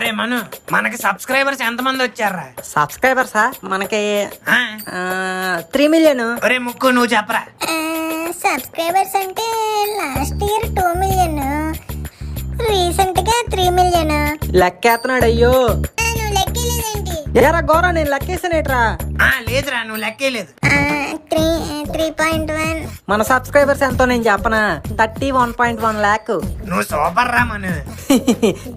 అరే మను, మనకి సబ్స్క్రైబర్స్ ఎంతమంది వచ్చారా? సబ్స్క్రైబర్సా మనకి 3 మిలియన్. ఒరే ముక్కు నువ్వు చెప్పరా. సబ్స్క్రైబర్స్ అంటే లాస్ట్ ఇయర్ 2 మిలియన్, రీసెంట్ గా 3 మిలియన్. లెక్కేస్తున్నాడు. అయ్యో నువ్వు లెక్కలేదేంటి? ఏరా గోరా, నేను లెక్కేసానేట్రా? లేదురా, నువ్వు లెక్కేలేదు. 3.1. మన సబ్స్క్రైబర్స్ ఎంతో నేను చెప్పనా? 31.1 lakh. నువ్వు సూపర్ రా మను.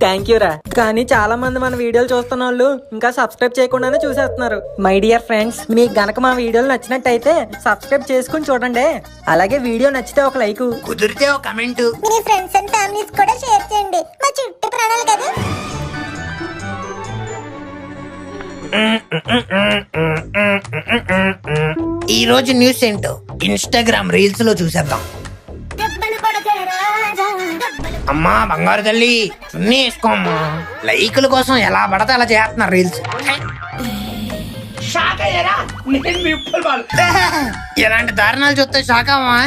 థ్యాంక్ యూ రా. కానీ చాలా మంది మన వీడియోలు చూస్తున్న వాళ్ళు ఇంకా సబ్స్క్రైబ్ చేయకుండానే చూసేస్తున్నారు. మై డియర్ ఫ్రెండ్స్, మీకు గనక మా వీడియోలు నచ్చినట్టయితే సబ్స్క్రైబ్ చేసుకుని చూడండి. అలాగే వీడియో నచ్చితే ఒక లైక్, కుదిరితే ఒక comment. Me friends and families కూడా షేర్ చేయండి. మా చుట్టూ ప్రాణాలు కదా. ఈ రోజు న్యూస్ ఏంటో ఇన్స్టాగ్రామ్ రీల్స్ లో చూసేద్దాం. అమ్మా బంగారు తల్లి, చున్నీ వేసుకోమ్మా. లైకుల కోసం ఎలా పడితే అలా చేస్తున్నారు రీల్స్. ఇలాంటి దారుణాలు చూస్తే షాక్ అమ్మా.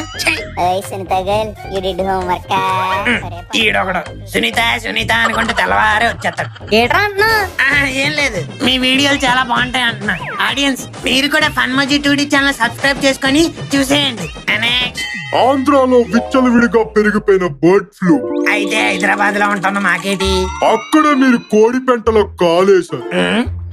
ఈడొకడు సునీత సునీత అనుకుంటే తెల్లవారే వచ్చేస్తాడు. ఏట్రా అన్నా? ఏం లేదు, మీ వీడియోలు చాలా బాగుంటాయి అంటున్నా. ఆడియన్స్ మీరు కూడా ఫన్మోజీ 2D ఛానల్ సబ్స్క్రైబ్ చేసుకొని చూసేయండి. ఆంధ్రాలో విచ్చలవిడిగా పెరిగిపోయిన బర్డ్ ఫ్లూ. అయితే హైదరాబాద్ లో ఉంటున్న మాకేటి? అక్కడ మీరు కోడి పెంటలకు కాలేశారు.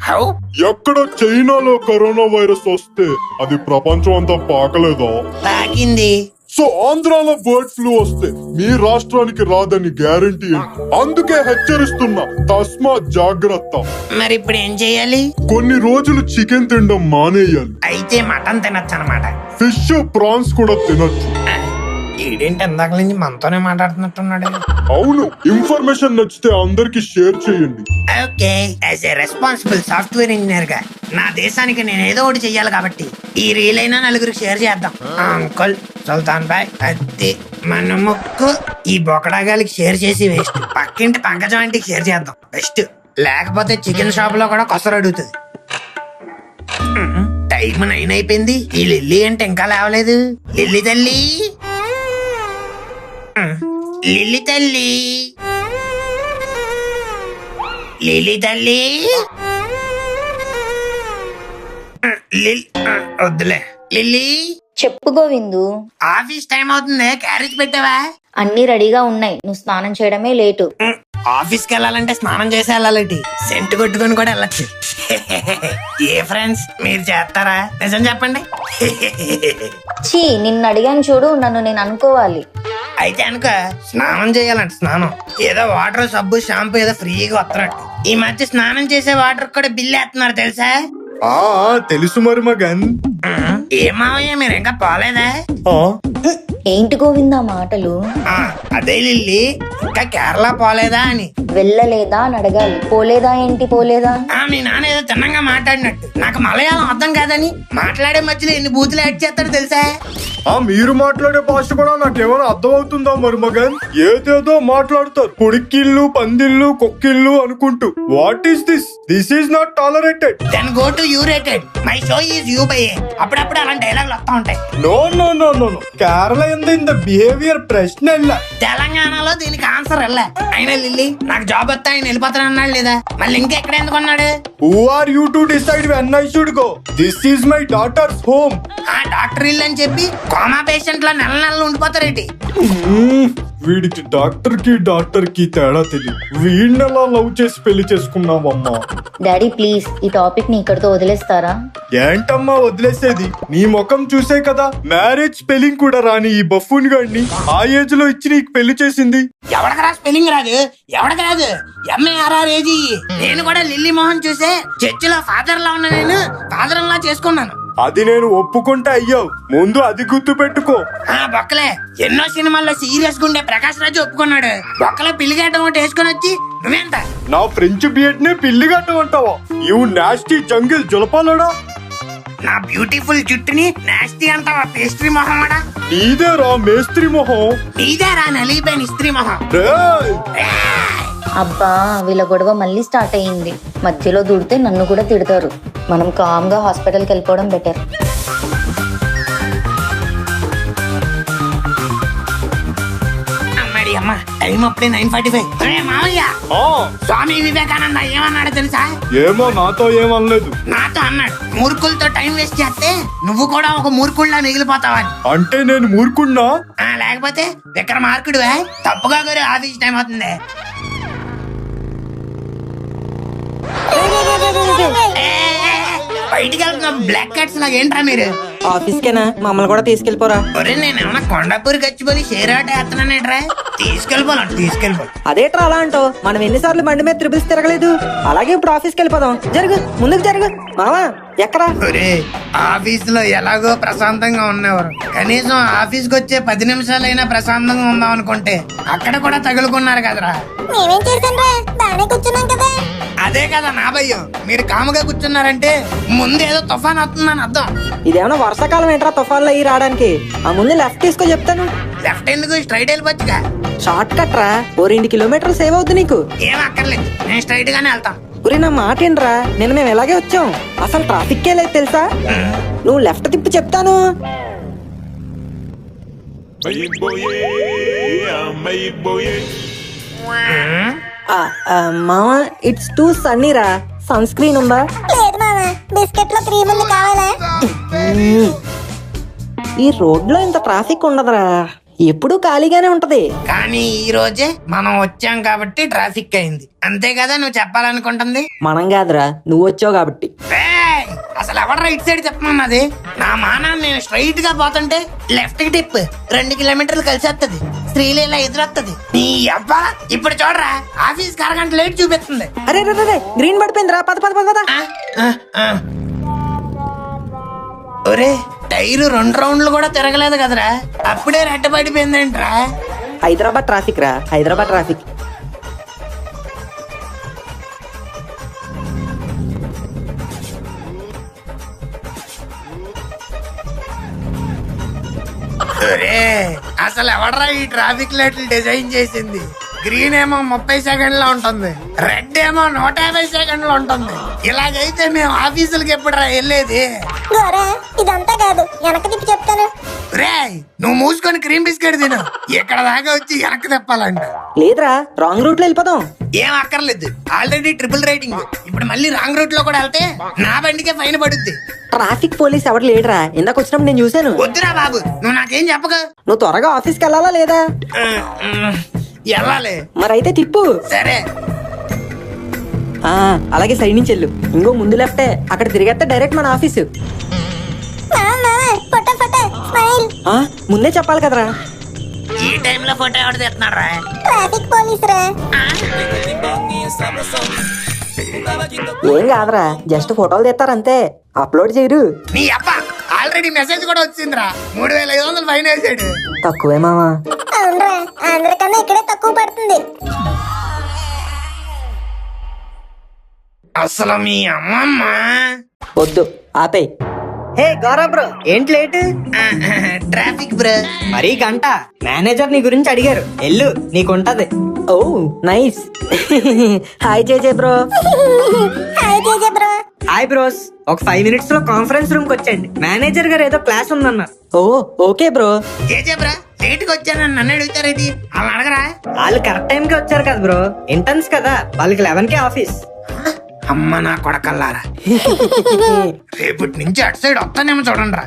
హౌ? ఎక్కడ చైనాలో కరోనా వైరస్ వస్తే అది ప్రపంచం అంతా పాకలేదా? తాకింది. సో ఆంధ్రాలో బర్డ్ ఫ్లూ వస్తే మీ రాష్ట్రానికి రాదని గ్యారంటీ ఏంటి? అందుకే హెచ్చరిస్తున్నా, తస్మాత్ జాగ్రత్త. మరి ఇప్పుడు ఏం చెయ్యాలి? కొన్ని రోజులు చికెన్ తినడం మానేయాలి. అయితే మటన్ తినొచ్చు అనమాట. ఫిష్, ప్రాన్స్ కూడా తినొచ్చు. ఈడేంటి ఇందాక నుంచి మనతోనే మాట్లాడుతున్నట్టున్నాడు. అవును, ఇన్ఫర్మేషన్ నచ్చితే అందరికి షేర్ చేయండి. Okay, as a responsible software engineer గా నా దేశానికి నేను ఏదో ఒకటి చెయ్యాలి కాబట్టి ఈ రీల్ అయినా నలుగురికి షేర్ చేద్దాం. అంకుల్ సుల్తాన్ బాయ్, అత్తి మన ముక్కు ఈ బొకడాగాలికి షేర్ చేసి వేస్ట్. పక్కింటి పంకజం ఆంటీకి షేర్ చేద్దాం బెస్ట్. లేకపోతే చికెన్ షాప్ లో కూడా కొసరు అడుగుతుంది. టైం 9 అయిపోయింది. ఈ లిల్లీ అంటే ఇంకా లేవలేదు. లిల్లీ తల్లి, లిల్లీ తల్లి, లిల్లీ తల్లి. వద్దులే. లిల్లీ చెప్పు గోవిందు. ఆఫీస్ టైం అవుతుంది, క్యారేజ్ పెట్టావా? అన్ని రెడీగా ఉన్నాయి, నువ్వు స్నానం చేయడమే లేటు. ఆఫీస్ కి వెళ్ళాలంటే స్నానం చేసి వెళ్ళాలి. సెంటు కొట్టుకుని కూడా వెళ్ళచ్చు. ఏ ఫ్రెండ్స్, మీరు చేస్తారా? నిజం చెప్పండి. చీ, నిన్ను అడిగాను చూడు, నన్ను నేను అనుకోవాలి. అయితే అనుక స్నానం చేయాలంట. స్నానం ఏదో వాటర్, సబ్బు, షాంపూ ఏదో ఫ్రీగా వస్తున్నట్టు. ఈ మధ్య స్నానం చేసే వాటర్ కూడా బిల్లు వేస్తున్నారు తెలుసా? తెలుసు మరి మగన్. ఏమావయ్య మీరు ఇంకా పోలేదా? ఏంటి గోవిందా మాటలు? అదే లిల్లీ, ఇంకా కేరళ పోలేదా అని. వెళ్ళలేదా అని అడగాలి, పోలేదా ఏంటి? పోలేదా? మీ నాన్న ఏదో చిన్నగా మాట్లాడినట్టు. నాకు మలయాళం అర్థం కాదని మాట్లాడే మధ్యలో ఎన్ని బూతులు యాడ్ చేస్తాడు తెలుసా? మీరు మాట్లాడే భాష కూడా నాకేమైనా అర్థం అవుతుందా మరి మగన్? ఏదేదో మాట్లాడతారు, పొడికిళ్ళు, పందిళ్ళు, కొక్కిళ్ళు అనుకుంటూ. What is this? This is not tolerated. Then go to U rated. My show is U by. అప్పుడప్పుడు అలాంటి డైలాగులు వస్తా ఉంటాయి. No no no no no, Kerala ఇంద బిహేవియర్ ప్రశ్న తెలంగాణలో దీనికి ఆన్సర్ వెళ్ళా. అయినా లిల్లీ నాకు జాబ్ వస్తా ఆయన వెళ్ళిపోతాను అన్నాడు లేదా? మళ్ళీ ఇంకా ఎక్కడ ఎందుకు అన్నాడు? Who are you to decide when I should go? This is my daughter's home. ఆ డాక్టర్ ఇల్లు అని చెప్పి కోమా పేషెంట్ లో నెల నెలలు ఉండిపోతారేంటి? వీడికి డాక్టర్ కి తేడా తెలియదు. వీడిని ఎలా లవ్ చేసి పెళ్లి చేసుకున్నావమ్మా? డాడీ ప్లీజ్, ఈ టాపిక్ ని ఇక్కడితో వదిలేస్తారా? ఏంటమ్మా వదిలేసేది? నీ ముఖం చూసే కదా మ్యారేజ్ స్పెల్లింగ్ కూడా రాని ఈ బఫూన్ గాడిని ఆ ఏజ్ లో ఇచ్చి నీకు పెళ్లి చేసింది. ఎవడకరా స్పెల్లింగ్ రాదు? ఎవడకి రాదు? MARRAGE. నేను కూడా లిల్లీ మోహన్ చూసే చర్చిలో ఫాదర్ లా ఉన్నా, నేను ఫాదర్ లా చేసుకున్నాను. అది నేను ఒప్పుకుంటే అయ్యావు, ముందు అది గుర్తు పెట్టుకో. బొక్కలే, ఎన్నో సినిమాల్లో సీరియస్ గా ఉండే ప్రకాష్ రాజు ఒప్పుకున్నాడు. బొక్కలో పిల్లిగడ్డ ఒకటి వేసుకొని వచ్చి నువ్వెంత? నా ఫ్రెంచ్ బియడ్ నే పిల్లిగట్ట అంటావా? యూ నాస్టీ జంగిల్ జులపాలడా. నా బ్యూటిఫుల్ జుట్టుని నాస్టీ అంటావా? పేస్ట్రీ మొహమాడా. నీదేరా మేస్త్రి మొహం. నీదేరా నలిగిపోయిన ఇస్త్రీ మొహం. అబ్బా, వీళ్ళ గొడవ మళ్ళీ స్టార్ట్ అయ్యింది. మధ్యలో దూడితే నన్ను కూడా తిడతారు. మనం కామ్ గా హాస్పిటల్కి వెళ్ళిపోవడం బెటర్. అమ్మాడి అమ్మ, టైం అప్పుడే 9:45. మామయ్య, స్వామి వివేకానంద ఏమన్నాడు తెలుసా? ఏమో నాతో ఏమనలేదు. నాతో అన్నాడు, మూర్ఖులతో టైం వేస్ట్ చేస్తే నువ్వు కూడా ఒక మూర్ఖుల్లా మిగిలిపోతావని. అంటే నేను మూర్ఖున్నా? లేకపోతే విక్రమార్కుడు తప్పుగా గురి ఆఫీస్ టైం అవుతుంది. బయటికి వెళ్తున్నా బ్లాక్ క్యాట్స్ లాగా ఏంట్రా మీరు? ఆఫీస్కేనా? మమ్మల్ని కూడా తీసుకెళ్ళిపోరా. ఒరే నేనేమన్నా కొండాపూరి గచ్చిపోయి షేర్ ఆట వేస్తున్నానేట్రా? తీసుకెళ్ళిపోవాలి. అదేట్రా అలా అంటో? మనం ఎన్నిసార్లు బండి మీద త్రిబుల్స్ తిరగలేదు. అలాగే ఇప్పుడు ఆఫీస్కి వెళ్ళిపోదాం. జరుగు, ముందుకు జరుగు. మావా ఎక్కరా? ఒరే ఆఫీస్ లో ఎలాగో ప్రశాంతంగా ఉన్నవారు, కనీసం ఆఫీస్కి వచ్చే 10 నిమిషాలైనా ప్రశాంతంగా ఉందాం అనుకుంటే అక్కడ కూడా తగులుకున్నారు కదరా. మేమేం చేశాం రా, బాగానే కూర్చున్నాం కదా. అదే కదా నా భయం. మీరు కాముగా కూర్చున్నారంటే ముందేదో తుఫాన్ వస్తుందని అర్థం. ఇదేమన్నా వర్షాకాలం ఏంట్రా తుఫాన్లో అయ్యి రావడానికి? ఆ ముందు లెఫ్ట్ తీసుకో చెప్తాను. లెఫ్ట్ ఎందుకు, స్ట్రైట్ వెళ్ళిపోవచ్చుగా. షార్ట్ కట్ రా, ఓ 2 కిలోమీటర్లు సేవ్ అవుతుంది నీకు. ఏం అక్కర్లేదు, నేను స్ట్రైట్ గానే వెళ్తాం. ఒరే నా మాట ఏంట్రా, నిన్న మేము ఎలాగే వచ్చాం. అసలు ట్రాఫిక్కే లేదు తెలుసా? నువ్వు లెఫ్ట్ తిప్పి చెప్తాను. మామా ఇట్స్ టూ సన్నీ రా. సన్ స్క్రీన్ ఉందా? లేదు మామ, బిస్కెట్ లో క్రీమ్ ఉంది, కావాలా? ఈ రోడ్ లో ఇంత ట్రాఫిక్ ఉండదురా, ఎప్పుడూ ఖాళీగానే ఉంటది. కానీ ఈ రోజే మనం వచ్చాం కాబట్టి ట్రాఫిక్ అయింది, అంతే కదా నువ్వు చెప్పాలనుకుంటుంది? మనం కాదురా, నువ్వు వచ్చావు కాబట్టి. ఏయ్, అసలు ఎవరు రైట్ సైడ్ చెప్పమన్నది? నా మానాన్ని నేను స్ట్రైట్ గా పోతుంటే లెఫ్ట్ కి టిప్ 2 కిలోమీటర్లు కలిసేస్తుంది, శ్రీలీల ఎదురొస్తుంది. నీ అబ్బా ఇప్పుడు చూడరా, ఆఫీస్ కి 1 గంట లేట్ చూపిస్తుంది. అరే రే గ్రీన్ పడిపోయిందిరా, పద పద పద పద. ఒరే టైరు 2 రౌండ్లు కూడా తిరగలేదు కదరా, అప్పుడే రెడ్డ పడిపోయిందేంట్రా? హైదరాబాద్ ట్రాఫిక్ రా, హైదరాబాద్ ట్రాఫిక్. ఒరే అసలు ఎవడరా ఈ ట్రాఫిక్ లైట్లు డిజైన్ చేసింది? గ్రీన్ ఏమో 30 సెకండ్లో ఉంటుంది, రెడ్ ఏమో 150 సెకండ్లో ఉంటుంది. ఇలాగైతే మేము ఆఫీసులకి ఎప్పుడురా వెళ్ళేది? గోరా ఇదంతా కాదు, వెనక తిప్పి చెప్తాను. రే నువ్వు మూసుకొని క్రీమ్ బిస్కెట్ తిను, ఇక్కడ దాకా వచ్చి వెనక్కి తిప్పాలంట. లేదురా, రాంగ్ రూట్ లో వెళ్ళిపోదాం. ఏం అక్కర్లేదు, ఆల్రెడీ ట్రిపుల్ రేటింగ్. ఇప్పుడు మళ్ళీ రాంగ్ రూట్ లో కూడా వెళ్తే నా బండికే ఫైన్ పడుద్ది. ట్రాఫిక్ పోలీస్ ఎవరు లేడురా, ఇందాక వచ్చినప్పుడు నేను చూసాను. వద్దురా బాబు, నువ్వు నాకేం చెప్పగా. నువ్వు త్వరగా ఆఫీస్కి వెళ్ళాలా లేదా? వెళ్ళాలి. మరైతే తిప్పు. సరే అలాగే సైడ్ నుంచి వెళ్ళు. ఇంకో ముందు లెఫ్టే, అక్కడ తిరిగేస్తే డైరెక్ట్ మన ఆఫీసు. స్మైల్. ముందే చెప్పాలి కదరా. ఈ టైంలో ఫోటో ఎవరు తీస్తున్నారా? ట్రాఫిక్ పోలీస్ రా. ఏం కాదురా, జస్ట్ ఫోటోలు తీస్తారంతే, అప్లోడ్ చేయరు. నీ అబ్బా ఆల్రెడీ మెసేజ్ కూడా వచ్చిందిరా, 3500 ఫైన్ వేసాడు. తక్కువే మామా. అవునరా, అందరికన్నా ఇక్కడే తక్కువ పడుతుంది. అసలు మీ అమ్మమ్మ. వద్దు ఆపే. హే గౌరవ్ బ్రో, ఏంటి లేట్? Traffic bro. మరీ గంట. మేనేజర్ నీ గురించి అడిగారు, ఎల్లు నీకుంటది. ఓ నైస్. హాయ్ జేజే బ్రో. హాయ్ జేజే బ్రో. Hi bros. ఒక 5 minutes లో కాన్ఫరెన్స్ రూమ్ కి వచ్చండి, మేనేజర్ గారు ఏదో క్లాస్ ఉందన్నారు. ఓ ఓకే బ్రో. జేజే బ్రో లేట్ గా వచ్చానని నన్ను అడుగుతారేంటి? అలా అడగరా? వాళ్ళు కరెక్ట్ టైం కి వచ్చారు కదా బ్రో, ఇంటర్న్స్ కదా, వాళ్ళకి 11కే ఆఫీస్. అమ్మ నా కొడకల్లారా, రేపటి నుంచి అటు సైడ్ వస్తానేమో చూడండి రా.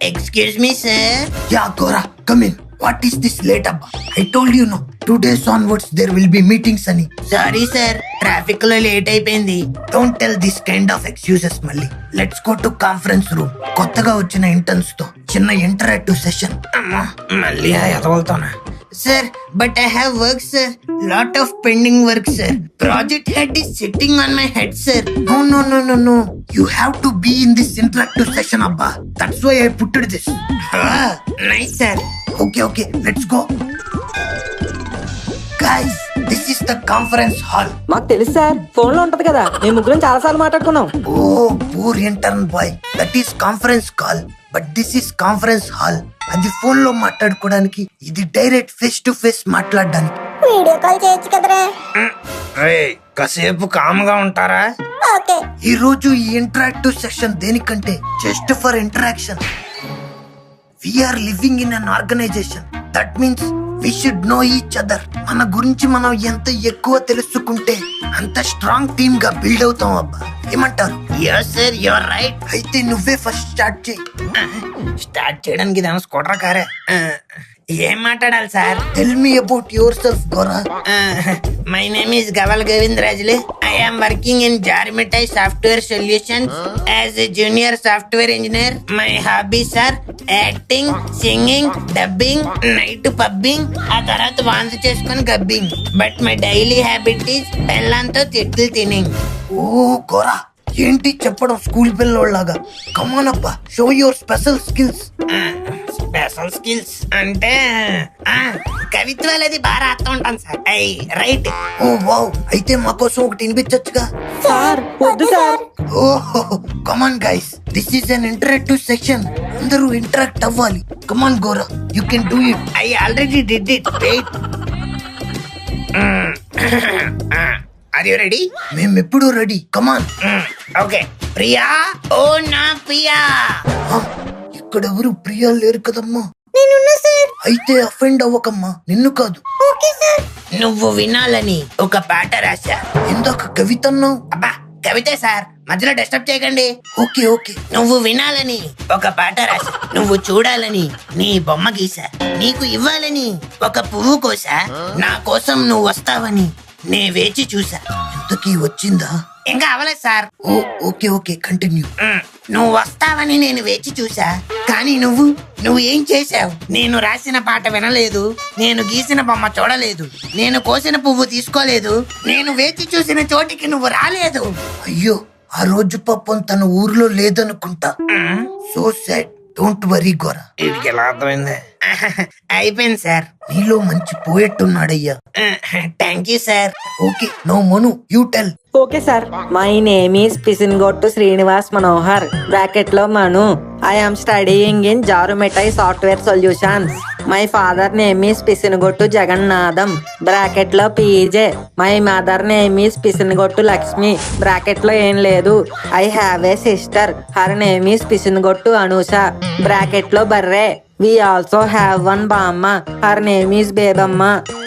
Excuse me sir. Yeah Gora come in. What is this late అబ్బా? I told you no 2 days onwards there will be meetings అని. సారీ సార్, ట్రాఫిక్ లో లేట్ అయిపోయింది. Don't tell this kind of excuses మళ్ళీ. Let's go to conference room. కొత్తగా వచ్చిన interns తో చిన్న interactive session. అమ్మా మళ్ళీ ఎదవలుతోనా? Sir, but I have work, sir. Lot of pending work, sir. Project head is sitting on my head, sir. No. You have to be in this interactive session, Abba. That's why I put this. Nice, sir. Okay. Let's go. Guys, this is the conference hall. మాకు తెలుసు sir, phone లో ఉంటది కదా, మేము ముగ్గురం చాలా సార్లు మాట్లాడుకున్నాం. Oh, poor intern boy. That is conference call. But this is conference hall. అది ఫోన్ లో మాట్లాడుకోవడానికి, ఇది డైరెక్ట్ ఫేస్ టు ఫేస్ మాట్లాడడానికి. వీడియో కాల్ చేయొచ్చు కదరా. కాసేపు కామ్గా ఉంటారా? ఓకే. ఈ రోజు ఈ ఇంటరాక్టివ్ సెషన్ దేనికంటే just for interaction. We are living in an organisation. That means we should know each other. మన గురించి మనం ఎంత ఎక్కువ తెలుసుకుంటే అంత స్ట్రాంగ్ టీమ్ గా బిల్డ్ అవుతాం అబ్బా. ఏమంటారు? yes sir, you're right. అయితే నువ్వే ఫస్ట్ స్టార్ట్ చేయి. స్టార్ట్ చేయడానికి ఇదేమో స్కూటర్ కారే. ఏం మాట్లాడాలి sir? Tell me about yourself Gora. My name is Gaval Govind Rajule. I am working in జార్మిటై software solutions as a junior software engineer. My hobbies are acting, singing, dubbing, night pubbing, ఆ తర్వాత వాంతి చేసుకుని గబ్బింగ్. But my daily habit is బెల్లంతో తిట్లు తినింగ్. ఓ గోరా, ఏంటి చెప్పడం స్కూల్ పిల్లోళ్ళగా? కమాన్ అబ్బా, show your special skills. Special skills అంటే కవిత్వాలు అది బాగా రాస్తూ ఉంటాను సార్. రైట్. ఓ వావ్, అయితే మా కోసం ఒకటి వినిపించచ్చుగా? సార్ వద్దు సార్. ఓహో, come on guys, this is an interactive section. అందరూ ఇంటరాక్ట్ అవ్వాలి. Come on Gora, you can do it. I already did it. Wait. Are you ready? మేమెప్పుడు రెడీ. కమాన్. ఓకే. ప్రియా, ఓ నా ప్రియా. ఇక్కడ ఎవరు ప్రియా లేరు కదమ్మా. నేనున్నా సార్. అయితే అఫెండ్ అవ్వకమ్మా, నిన్ను కాదు. Okay sir. నువ్వు వినాలని ఒక పాట రాశా. ఇందాక కవిత అన్నావు. అబ్బా కవితే సార్, మధ్యలో డిస్టర్బ్ చేయకండి. Okay okay. నువ్వు వినాలని ఒక పాట రాశా, నువ్వు చూడాలని నీ బొమ్మ గీసా, నీకు ఇవ్వాలని ఒక పువ్వు కోసా, నా కోసం నువ్వు వస్తావని నే వేచి చూసా. ఇంతకీ వచ్చిందా? ఇంకా అవ్వలేదు సార్. ఓ ఓకే ఓకే, కంటిన్యూ. నువ్వు వస్తావని నేను వేచి చూసా, కానీ నువ్వు ఏం చేసావు? నేను రాసిన పాట వినలేదు, నేను గీసిన బొమ్మ చూడలేదు, నేను కోసిన పువ్వు తీసుకోలేదు, నేను వేచి చూసిన చోటికి నువ్వు రాలేదు. అయ్యో, ఆ రోజు పాపం తన ఊర్లో లేదనుకుంటా. So sad. Don't worry Gora. వీడికి ఎలా అర్థమైంది? అయిపోయింది సార్. నీలో మంచి పోయెట్ ఉన్నాడయ్యా. Thank you sir. Okay, no Manu, you tell. Okay sir. My name is Pisingottu Srinivas Manohar, bracket లో Manu. I am studying in జారుమిటై software solutions. My father name is Pisingottu Jagannatham, bracket లో PJ. My mother name is Pisingottu Lakshmi, bracket లో ఏం లేదు. I have a sister, her name is పిసిన్గొట్టు Anusha, bracket లో బర్రే. We also have one బామ్మ, her name is Bebamma.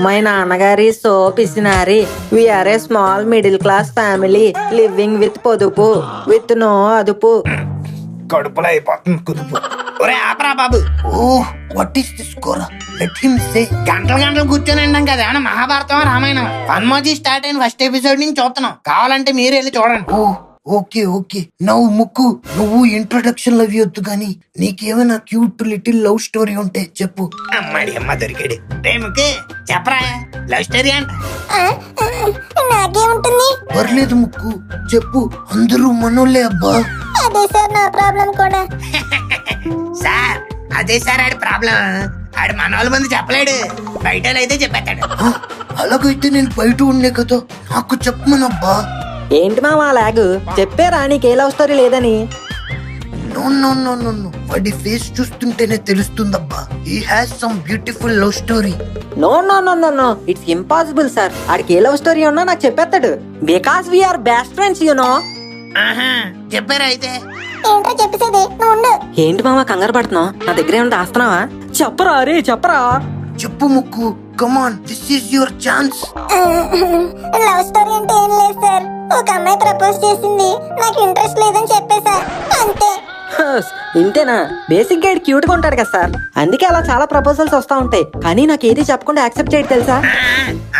My నాన్నగారి so పిసినారి. We are a small middle class family living with పొదుపు with no అదుపు. కడుపులో అయిపోతుంది కుదుపు. ఒరే ఆపరా బాబు. Oh what is this Gora? Let him say. గంటలు కూర్చొని ఉన్నాం కదా, ఏమన్నా మహాభారతం రామాయణం? ఫన్మోజీ స్టార్ట్ అయిన ఫస్ట్ ఎపిసోడ్ నుంచి చూస్తున్నాం, కావాలంటే మీరు వెళ్ళి చూడండి. Oh okay okay. నవ్వు ముక్కు, నువ్వు ఇంట్రొడక్షన్ లవ్ వద్దు గానీ నీకేమైనా క్యూట్ లిటిల్ లవ్ స్టోరీ ఉంటే చెప్పు. అమ్మాడి అమ్మ దొరికాడు. ప్రేమకి చెప్పరా లవ్ స్టోరీ అంట. నాకేముంటుంది? పర్లేదు ముక్కు, చెప్పు. అందరూ మనోళ్ళే అబ్బా. అదే సార్ నా ప్రాబ్లం కూడా. సార్ అదే సార్ ఆడి ప్రాబ్లం. ఆడు మనోళ్ళ మంది చెప్పలేడు, బయట అయితే చెప్పేస్తాడు. అలాగైతే నేను బయట ఉండే కదా, నాకు చెప్పమనబ్బా. ఏంటి మామ లాగు? చెప్పారా నీకు ఏ లవ్ స్టోరీ లేదని? No no no no no, వాడి ఫేస్ చూస్తుంటేనే తెలుస్తుందబ్బా. He has some beautiful love story. No no no no no, it's impossible sir. ఆడికి ఏ లవ్ స్టోరీ ఉన్నా నాకు చెప్పేస్తాడు. Because we are best friends you know. ఆహా, చెప్పారా అయితే? ఏంటో చెప్పేసేది, నువ్వు ఉండు. ఏంటి మామ కంగారు పడుతున్నావు? నా దగ్గర ఏమైనా దాస్తున్నావా? చెప్పరా రే చెప్పరా. చెప్పు ముక్కు, come on, this is your chance. Love story అంటే ఏం లేదు సార్. ఒక అమ్మాయి ప్రపోజ్ చేసింది, నాకు ఇంట్రెస్ట్ లేదని చెప్పేసా, అంతే. ఇంతేనా? బేసిక్ గైడ్ క్యూట్ గా ఉంటాడు కదా సార్, అందుకే అలా చాలా ప్రపోజల్స్ వస్తా ఉంటాయి. కానీ నాకు ఏది చెప్పకుండా యాక్సెప్ట్ చేయడు తెలుసా?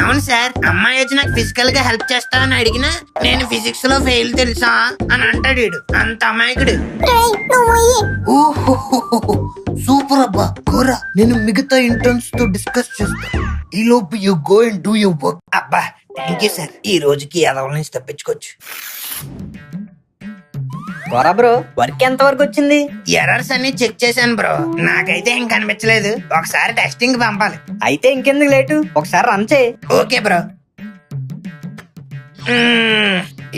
అవును సార్, అమ్మాయి వచ్చి నాకు ఫిజికల్ గా హెల్ప్ చేస్తావని అడిగినా నేను ఫిజిక్స్ లో ఫెయిల్ తెలుసా అని అంటాడు. అంత అమాయకుడు. రేయ్, నువ్వు ఇయ్యి. ఓహో, సూపర్ అబ్బా. కోరా, నేను మిగతా ఇంటర్న్స్ తో డిస్కస్ చేస్తా. ఈ లోపు you go and do your work. అబ్బా థ్యాంక్ యూ సార్. ఈ రోజుకి ఎదవల నుంచి తప్పించుకోవచ్చు. బ్రో, వర్క్ ఎంత వరకు వచ్చింది? ఎర్రర్స్ అన్ని చెక్ చేశాను బ్రో, నాకైతే ఏం కనిపించలేదు. ఒకసారి టెస్టింగ్ పంపాలి. అయితే ఇంకెందుకు లేటు, ఒకసారి రన్ చేయి. Okay bro.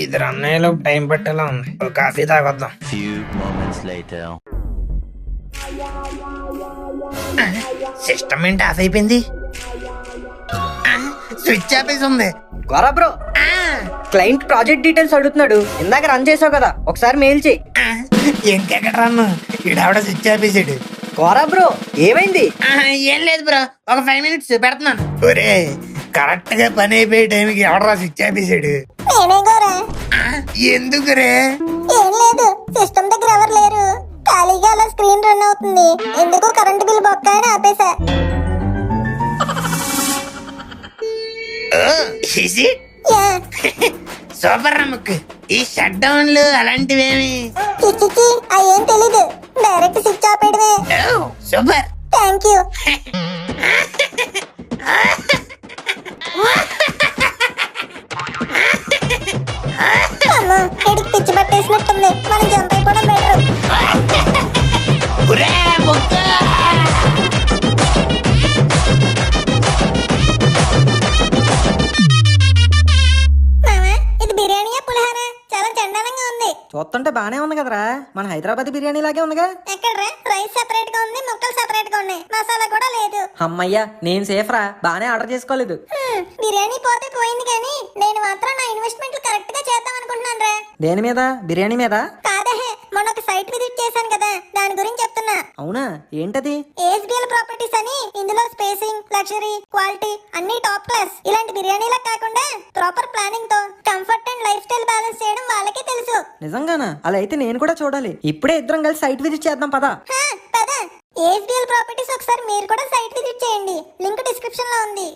ఇది రన్ అయ్యేలో టైం పట్టేలా ఉంది. ఒక కాఫీ తాగొద్దాం. సిస్టమ్ ఏంటి ఆఫ్ అయిపోయింది? స్విచ్ ఆఫీస్ ఉంది. Gora bro, client project details అడుగుతున్నాడు. ఇందాక రన్ చేసావు కదా, ఒకసారి మెయిల్ చేయి. ఇంకెక్కడ రన్ను? ఈడావిడ స్విచ్ ఆఫీసాడు. పోరా బ్రో, ఏమైంది? ఏం లేదు బ్రో, ఒక 5 మినిట్స్ పెడుతున్నాను. ఒరే కరెక్ట్ గా పని అయిపోయే టైంకి ఎవడరా స్విచ్ ఆపేసాడు? నేనే గోరా. ఎందుకురే? ఏం లేదు, సిస్టమ్ దగ్గర ఎవరు లేరు, ఖాళీగా అలా స్క్రీన్ రన్ అవుతుంది. ఎందుకు కరెంట్ బిల్ బొక్క అని ఆపేసా. యా. సూపర్ రమ్మకు. ఈ షట్ డౌన్లు అలాంటివేమి చిచ్చిచి అయ్యేం తెలీదు, డైరెక్ట్ స్విచ్ ఆపేయడమే. సూపర్. Thank you. అమ్మో, ఇడికి పిచ్చి పట్టేసినట్టుంది, మనం జంప్ అయిపోవడం బెటర్. ఒరే బొక్క. మామా, ఇది బిర్యానీయా పులిహారా? చాలా చండాలంగా ఉంది. చూస్తుంటే బానే ఉంది కదరా, మన హైదరాబాద్ బిర్యానీ లాగే ఉందిగా. ఎక్కడ్రా, రైస్ సెపరేట్ గా ఉంది, ముక్కలు సెపరేట్ గా ఉన్నాయి, మసాలా కూడా లేదు. అమ్మయ్యా, నేను సేఫ్ రా, బానే ఆర్డర్ చేసుకోలేదు. బిర్యానీ పోతే పోయింది కానీ నేను మాత్రం నా ఇన్వెస్ట్మెంట్ కరెక్ట్ గా చేద్దాం అనుకుంటున్నాను రా. దేని మీద? బిర్యానీ మీద? కాదే, మొన్న ఒక సైట్ విజిట్ చేశాను కదా, దాని గురించి చెప్తున్నా. అవునా, ఏంటది? ఏఎస్బిఎల్ ప్రాపర్టీస్ అని. ఇందులో స్పేసింగ్, లగ్జరీ, క్వాలిటీ అన్ని టాప్ క్లాస్. ఇలాంటి బిర్యానీలా కాకుండా ప్రాపర్ ప్లానింగ్ తో comfort and life style balance చేయడం వాళ్ళకే తెలుసు. నిజంగానా? అలా అయితే నేను కూడా చూడాలి. ఇప్పుడే ఇద్దరం కలిసి సైట్ విజిట్ చేద్దాం పదా. పద. ఏఎస్బిఎల్ ప్రాపర్టీస్ ఒకసారి మీరు కూడా సైట్ విజిట్ చేయండి, లింక్ డిస్క్రిప్షన్ లో ఉంది.